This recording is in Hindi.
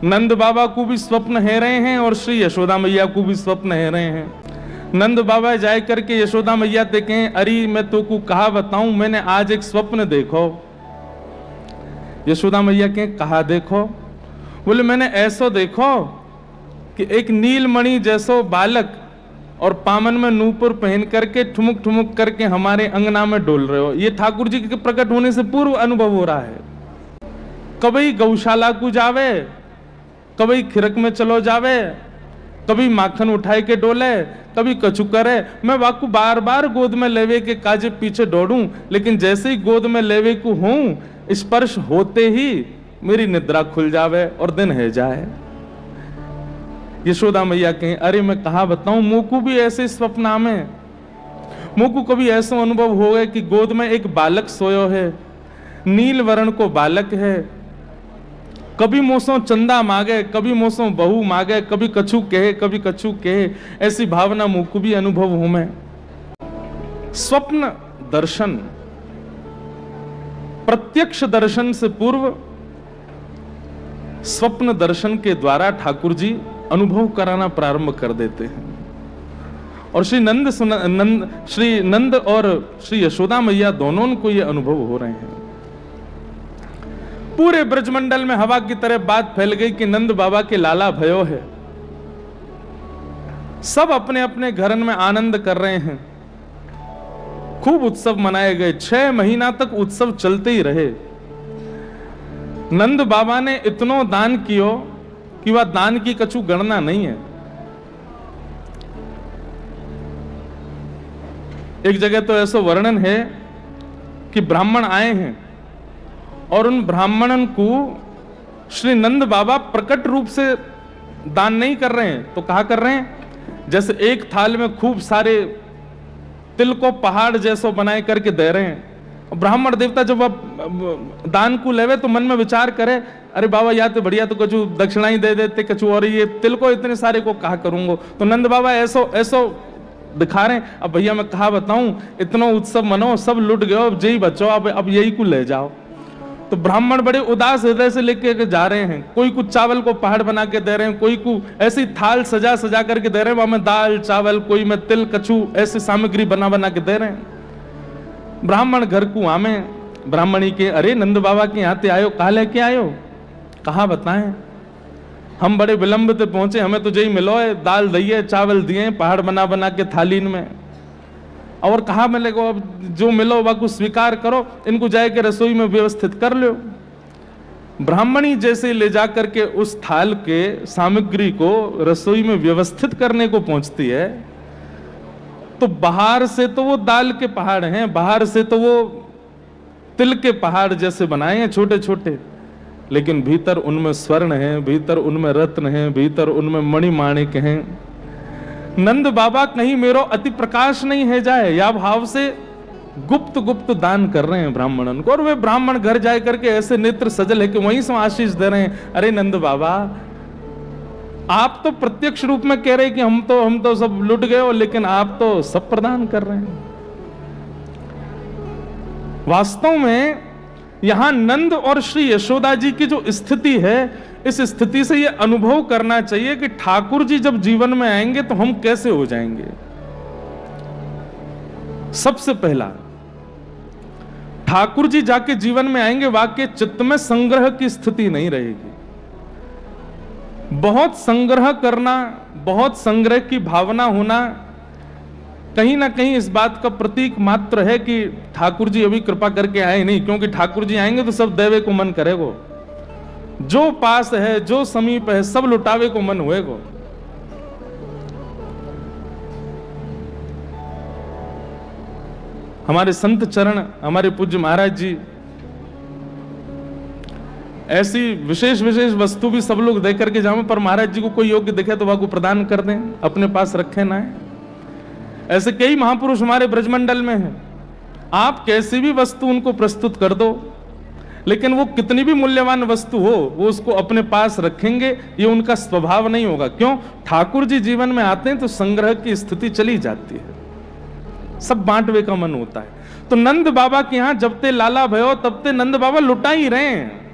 नंद बाबा को भी स्वप्न है रहे हैं और श्री यशोदा मैया को भी स्वप्न है रहे हैं। नंद बाबा जाए करके यशोदा मैया से कहें, अरे मैं तो को कहा बताऊं, मैंने आज एक स्वप्न देखो। यशोदा मैया कहें, कहा देखो? बोले मैंने ऐसो देखो कि एक नीलमणि जैसो बालक और पामन में नूपुर पहन करके ठुमुक ठुमुक करके हमारे अंगना में डोल रहे हो। ये ठाकुर जी के प्रकट होने से पूर्व अनुभव हो रहा है। कभी गौशाला को जावे, कभी खिरक में चलो जावे, कभी माखन उठाए के डोले, कभी कछु करे। मैं वाकू बार बार गोद में लेवे के काजे पीछे दौड़ूं, लेकिन जैसे ही गोद में लेवे को हूं, स्पर्श होते ही मेरी निद्रा खुल जावे और दिन है जाए। यशोदा मैया कहें, अरे मैं कहा बताऊं, मोकू भी ऐसे स्वप्न में, मोकू कभी ऐसा अनुभव हो गए कि गोद में एक बालक सोयो है, नील वर्ण को बालक है। कभी मोसों चंदा मांगे, कभी मोसों बहू मांगे, कभी कछु कहे, कभी कछु कहे। ऐसी भावना मोकू भी अनुभव हूं मैं। स्वप्न दर्शन, प्रत्यक्ष दर्शन से पूर्व स्वप्न दर्शन के द्वारा ठाकुर जी अनुभव कराना प्रारंभ कर देते हैं। और श्री नंद और श्री यशोदा मैया दोनों को यह अनुभव हो रहे हैं। पूरे ब्रजमंडल में हवा की तरह बात फैल गई कि नंद बाबा के लाला भयो है। सब अपने अपने घरन में आनंद कर रहे हैं। खूब उत्सव मनाए गए, 6 महीना तक उत्सव चलते ही रहे। नंद बाबा ने इतनो दान कियो कि वह दान की कछु गणना नहीं है। एक जगह तो ऐसा वर्णन है कि ब्राह्मण आए हैं और उन ब्राह्मणन को श्री नंद बाबा प्रकट रूप से दान नहीं कर रहे हैं, तो कहा कर रहे हैं, जैसे एक थाल में खूब सारे तिल को पहाड़ जैसो बनाए करके दे रहे हैं। ब्राह्मण देवता जब अब दान को लेवे तो मन में विचार करे, अरे बाबा या तो बढ़िया तो कछु दक्षिणा ही दे देते कछु, और ये तिल को इतने सारे को कहा करूंगा। तो नंद बाबा ऐसो ऐसो दिखा रहे हैं। अब भैया मैं कहा बताऊं, इतना उत्सव मनो, सब लुट गए, अब यही बचो, अब यही को ले जाओ। तो ब्राह्मण बड़े उदास हृदय से लेके जा रहे हैं। कोई कुछ चावल को पहाड़ बना के दे रहे हैं, कोई को ऐसी थाल सजा सजा करके दे रहे हैं, वहां में दाल चावल, कोई में तिल कछु ऐसी सामग्री बना बना के दे रहे हैं। ब्राह्मण घर को आमे, ब्राह्मणी के, अरे नंद बाबा के यहाँ ते आयो, कहा लेके आयो? कहा बताएं, हम बड़े विलंब से पहुंचे, हमें तो यही मिलो है, दाल दिए चावल दिए पहाड़ बना बना के थालीन में, और कहा मिलेगा अब जो मिलो वह को स्वीकार करो, इनको जाके रसोई में व्यवस्थित कर लो। ब्राह्मणी जैसे ले जा करके उस थाल के सामग्री को रसोई में व्यवस्थित करने को पहुंचती है, तो बाहर से तो वो दाल के पहाड़ हैं, बाहर से तो वो तिल के पहाड़ जैसे बनाए हैं छोटे छोटे, लेकिन भीतर उनमें स्वर्ण है, भीतर उनमें रत्न है, भीतर उनमें मणिमाणिक हैं। नंद बाबा कहीं मेरो अति प्रकाश नहीं है जाए, या भाव से गुप्त गुप्त दान कर रहे हैं ब्राह्मणन को। और वे ब्राह्मण घर जाए करके ऐसे नेत्र सजल है कि वहीं से आशीष दे रहे हैं, अरे नंद बाबा आप तो प्रत्यक्ष रूप में कह रहे हैं कि हम तो सब लुट गए हो, लेकिन आप तो सब प्रदान कर रहे हैं। वास्तव में यहां नंद और श्री यशोदा जी की जो स्थिति है, इस स्थिति से यह अनुभव करना चाहिए कि ठाकुर जी जब जीवन में आएंगे तो हम कैसे हो जाएंगे। सबसे पहला, ठाकुर जी जाके जीवन में आएंगे, वाक्य चित्त में संग्रह की स्थिति नहीं रहेगी। बहुत संग्रह करना, बहुत संग्रह की भावना होना कहीं ना कहीं इस बात का प्रतीक मात्र है कि ठाकुर जी अभी कृपा करके आए नहीं, क्योंकि ठाकुर जी आएंगे तो सब देवे को मन करेगो, जो पास है जो समीप है सब लुटावे को मन हुएगो। हमारे संत चरण, हमारे पूज्य महाराज जी ऐसी विशेष विशेष वस्तु भी सब लोग दे करके जाओ, पर महाराज जी को कोई योग्य दिखे तो वह को प्रदान कर दें, अपने पास रखे ना है। ऐसे कई महापुरुष हमारे ब्रजमंडल में हैं, आप कैसी भी वस्तु उनको प्रस्तुत कर दो, लेकिन वो कितनी भी मूल्यवान वस्तु हो वो उसको अपने पास रखेंगे, ये उनका स्वभाव नहीं होगा। क्यों? ठाकुर जी जीवन में आते हैं तो संग्रह की स्थिति चली जाती है, सब बांटवे का मन होता है। तो नंद बाबा के यहां जब ते लाला भयो तब ते नंद बाबा लुटा ही रहे हैं।